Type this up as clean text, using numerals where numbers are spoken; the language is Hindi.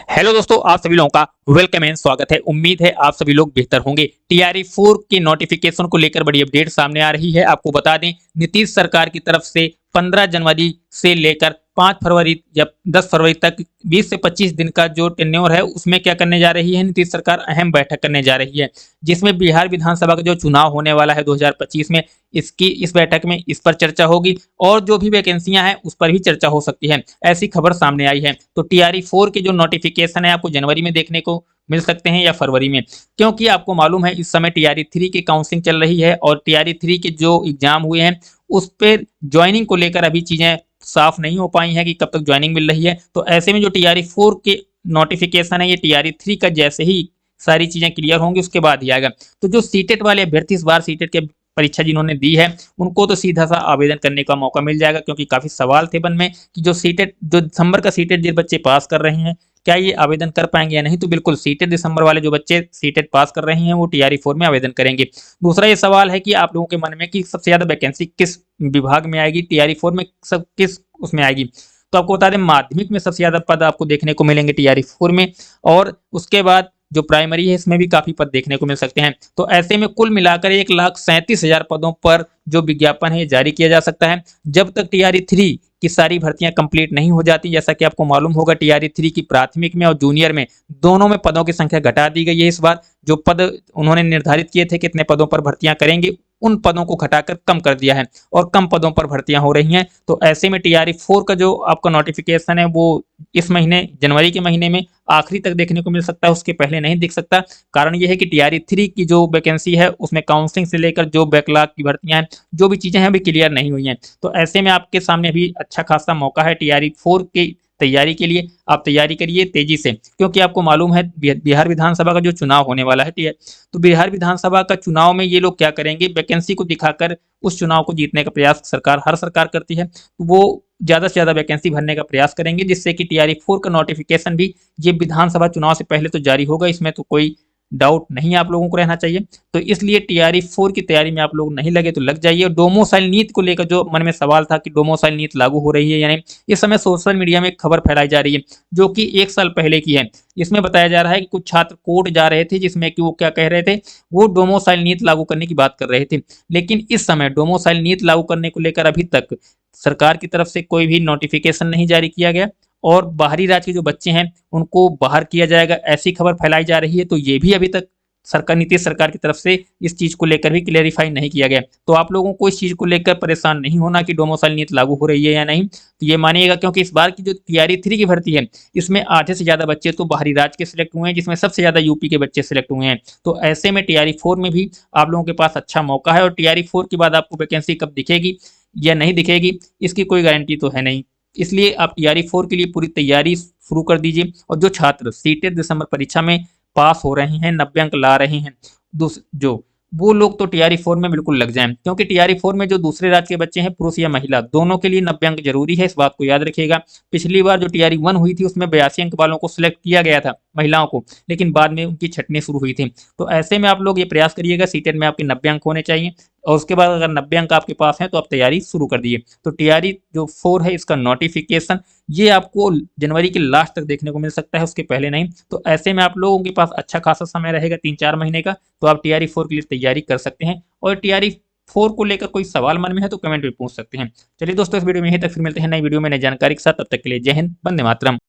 हेलो दोस्तों, आप सभी लोगों का वेलकम एंड स्वागत है। उम्मीद है आप सभी लोग बेहतर होंगे। टीआरई 4 के नोटिफिकेशन को लेकर बड़ी अपडेट सामने आ रही है। आपको बता दें, नीतीश सरकार की तरफ से 15 जनवरी से लेकर 5 फरवरी या 10 फरवरी तक 20 से 25 दिन का जो टेन्योर है, उसमें क्या करने जा रही है, नीतीश सरकार अहम बैठक करने जा रही है, जिसमें बिहार विधानसभा का जो चुनाव होने वाला है 2025 में, इस बैठक में इस पर चर्चा होगी और जो भी वैकेंसियां हैं उस पर भी चर्चा हो सकती है। ऐसी खबर सामने आई है। तो टीआरई 4 के जो नोटिफिकेशन है आपको जनवरी में देखने को मिल सकते हैं या फरवरी में, क्योंकि आपको मालूम है इस समय टीआरई 3 की काउंसलिंग चल रही है और टीआरई 3 के जो एग्जाम हुए हैं उस पर ज्वाइनिंग को लेकर अभी चीजें साफ नहीं हो पाई हैं कि कब तक ज्वाइनिंग मिल रही है। तो ऐसे में जो टीआरई 4 के नोटिफिकेशन है, ये टीआरई 3 का जैसे ही सारी चीजें क्लियर होंगी उसके बाद ही आएगा। तो जो सीटेट वाले अभ्यर्थी इस बार सीटेट के परीक्षा जिन्होंने दी है उनको तो सीधा सा आवेदन करने का मौका मिल जाएगा, क्योंकि काफी सवाल थे मन में कि जो दिसंबर का सीटेट जिस बच्चे पास कर रहे हैं क्या ये आवेदन कर पाएंगे या नहीं। तो बिल्कुल सीटेट दिसंबर वाले जो बच्चे सीटेट पास कर रहे हैं वो टीआरई 4 में आवेदन करेंगे। दूसरा ये सवाल है कि आप लोगों के मन में कि सबसे ज्यादा वैकेंसी किस विभाग में आएगी, टीआरई 4 में सब किस उसमें आएगी। तो आपको बता दें, माध्यमिक में सबसे ज्यादा पद आपको देखने को मिलेंगे टीआरई 4 में, और उसके बाद जो प्राइमरी है इसमें भी काफी पद देखने को मिल सकते हैं। तो ऐसे में कुल मिलाकर 1,37,000 पदों पर जो विज्ञापन है जारी किया जा सकता है, जब तक टीआरई 3 की सारी भर्तियां कंप्लीट नहीं हो जाती। जैसा कि आपको मालूम होगा, टीआरई 3 की प्राथमिक में और जूनियर में दोनों में पदों की संख्या घटा दी गई है। इस बार जो पद उन्होंने निर्धारित किए थे कितने पदों पर भर्तियां करेंगे, उन पदों को घटाकर कम कर दिया है और कम पदों पर भर्तियां हो रही हैं। तो ऐसे में टीआरई 4 का जो आपका नोटिफिकेशन है वो इस महीने जनवरी के महीने में आखिरी तक देखने को मिल सकता है, उसके पहले नहीं दिख सकता। कारण यह है कि टीआरई 3 की जो वैकेंसी है उसमें काउंसलिंग से लेकर जो बैकलॉग की भर्तियां हैं, जो भी चीजें हैं अभी क्लियर नहीं हुई हैं। तो ऐसे में आपके सामने अभी अच्छा खासा मौका है टीआरई 4 की तैयारी के लिए। आप तैयारी करिए तेजी से, क्योंकि आपको मालूम है बिहार विधानसभा का जो चुनाव होने वाला है, तो बिहार विधानसभा का चुनाव में ये लोग क्या करेंगे, वैकेंसी को दिखाकर उस चुनाव को जीतने का प्रयास हर सरकार करती है। तो वो ज्यादा से ज्यादा वैकेंसी भरने का प्रयास करेंगे, जिससे कि टीआरई 4 का नोटिफिकेशन भी ये विधानसभा चुनाव से पहले तो जारी होगा, इसमें तो कोई डाउट नहीं आप लोगों को रहना चाहिए। तो इसलिए टीआरई 4 की तैयारी में आप लोग नहीं लगे तो लग जाइए। डोमोसाइल नीति को लेकर जो मन में सवाल था कि डोमोसाइल नीति लागू हो रही है या नहीं, इस समय सोशल मीडिया में एक खबर फैलाई जा रही है जो कि 1 साल पहले की है। इसमें बताया जा रहा है कि कुछ छात्र कोर्ट जा रहे थे, जिसमें कि वो क्या कह रहे थे, वो डोमोसाइल नीति लागू करने की बात कर रहे थे। लेकिन इस समय डोमोसाइल नीति लागू करने को लेकर अभी तक सरकार की तरफ से कोई भी नोटिफिकेशन नहीं जारी किया गया और बाहरी राज्य के जो बच्चे हैं उनको बाहर किया जाएगा, ऐसी खबर फैलाई जा रही है। तो ये भी अभी तक नीतीश सरकार की तरफ से इस चीज को लेकर भी क्लेरिफाई नहीं किया गया। तो आप लोगों को इस चीज को लेकर परेशान नहीं होना कि डोमोसाइल नीति लागू हो रही है या नहीं। तो ये मानिएगा, क्योंकि इस बार की जो टीआरई 3 की भर्ती है इसमें आधे से ज्यादा बच्चे तो बाहरी राज्य के सिलेक्ट हुए हैं, जिसमें सबसे ज्यादा यूपी के बच्चे सिलेक्ट हुए हैं। तो ऐसे में टीआरई 4 में भी आप लोगों के पास अच्छा मौका है, और टीआरई 4 के बाद आपको वैकेंसी कब दिखेगी या नहीं दिखेगी इसकी कोई गारंटी तो है नहीं। इसलिए आप टीआरई 4 के लिए पूरी तैयारी शुरू कर दीजिए। और जो छात्र सीटेट दिसंबर परीक्षा में पास हो रहे हैं, 90 अंक ला रहे हैं, जो वो लोग तो टीआरई 4 में बिल्कुल लग जाएं, क्योंकि टीआरई 4 में जो दूसरे राज्य के बच्चे हैं, पुरुष या महिला, दोनों के लिए 90 अंक जरूरी है। इस बात को याद रखिएगा। पिछली बार जो टीआरई 1 हुई थी उसमें 82 अंक वालों को सिलेक्ट किया गया था, महिलाओं को, लेकिन बाद में उनकी छटनी शुरू हुई थी। तो ऐसे में आप लोग ये प्रयास करिएगा, सीटेट में आपके 90 अंक होने चाहिए, और उसके बाद अगर 90 अंक आपके पास हैं तो आप तैयारी शुरू कर दीजिए। तो टीआरई जो 4 है इसका नोटिफिकेशन ये आपको जनवरी के लास्ट तक देखने को मिल सकता है, उसके पहले नहीं। तो ऐसे में आप लोगों के पास अच्छा खासा समय रहेगा, 3-4 महीने का। तो आप टीआरई 4 के लिए तैयारी कर सकते हैं, और टीआरई 4 को लेकर कोई सवाल मन में है तो कमेंट में पूछ सकते हैं। चलिए दोस्तों, इस वीडियो में यहीं तक, फिर मिलते हैं नई वीडियो में नई जानकारी के साथ। तब तक के लिए जय हिंद, वंदे मातरम।